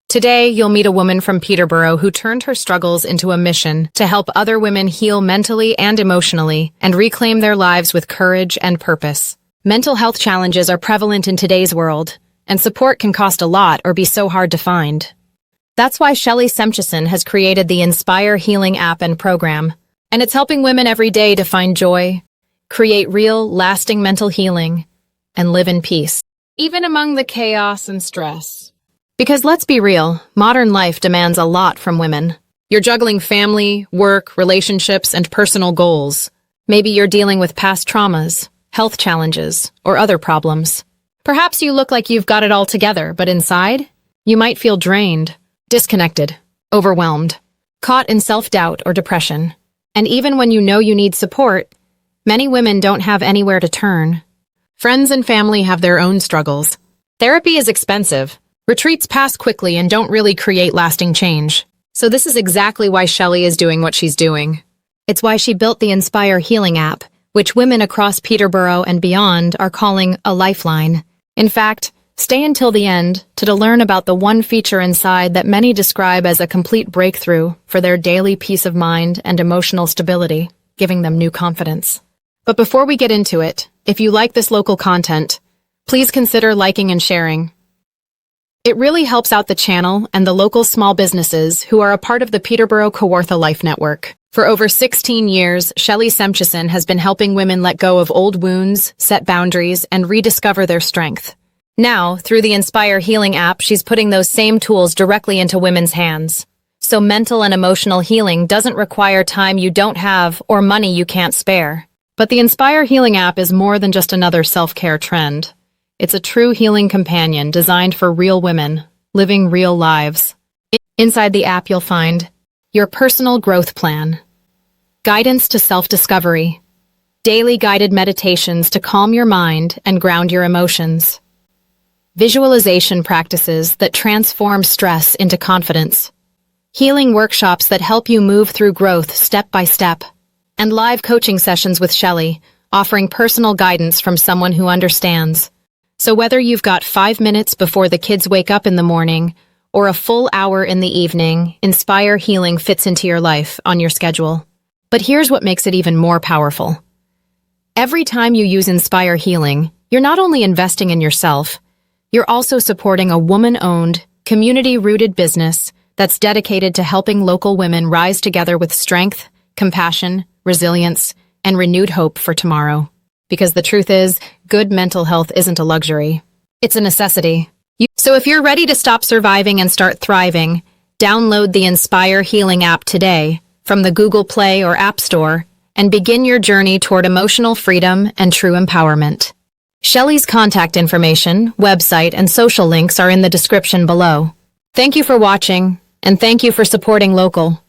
Today, you'll meet a woman from Peterborough who turned her struggles into a mission to help other women heal mentally and emotionally and reclaim their lives with courage and purpose. Mental health challenges are prevalent in today's world, and support can cost a lot or be so hard to find. That's why Shelley Semchison has created the Inspire Healing app and program, and it's helping women every day to find joy, create real, lasting mental healing, and live in peace, even among the chaos and stress. Because let's be real, modern life demands a lot from women. You're juggling family, work, relationships, and personal goals. Maybe you're dealing with past traumas, health challenges, or other problems. Perhaps you look like you've got it all together, but inside, you might feel drained, disconnected, overwhelmed, caught in self-doubt or depression. And even when you know you need support, many women don't have anywhere to turn. Friends and family have their own struggles. Therapy is expensive. Retreats pass quickly and don't really create lasting change. So this is exactly why Shelley is doing what she's doing. It's why she built the Inspire Healing app, which women across Peterborough and beyond are calling a lifeline. In fact, stay until the end to learn about the one feature inside that many describe as a complete breakthrough for their daily peace of mind and emotional stability, giving them new confidence. But before we get into it, if you like this local content, please consider liking and sharing. It really helps out the channel and the local small businesses who are a part of the Peterborough Kawartha Life Network. For over 16 years, Shelley Semchison has been helping women let go of old wounds, set boundaries, and rediscover their strength. Now, through the Inspire Healing app, she's putting those same tools directly into women's hands. So mental and emotional healing doesn't require time you don't have or money you can't spare. But the Inspire Healing app is more than just another self-care trend. It's a true healing companion designed for real women, living real lives. Inside the app you'll find your personal growth plan, guidance to self-discovery, daily guided meditations to calm your mind and ground your emotions, visualization practices that transform stress into confidence, healing workshops that help you move through growth step by step, and live coaching sessions with Shelley, offering personal guidance from someone who understands. So whether you've got 5 minutes before the kids wake up in the morning or a full hour in the evening, Inspire Healing fits into your life on your schedule. But here's what makes it even more powerful. Every time you use Inspire Healing, you're not only investing in yourself, you're also supporting a woman-owned, community-rooted business that's dedicated to helping local women rise together with strength, compassion, resilience, and renewed hope for tomorrow. Because the truth is, good mental health isn't a luxury. It's a necessity. So if you're ready to stop surviving and start thriving, download the Inspire Healing app today from the Google Play or App Store and begin your journey toward emotional freedom and true empowerment. Shelley's contact information, website, and social links are in the description below. Thank you for watching, and thank you for supporting local.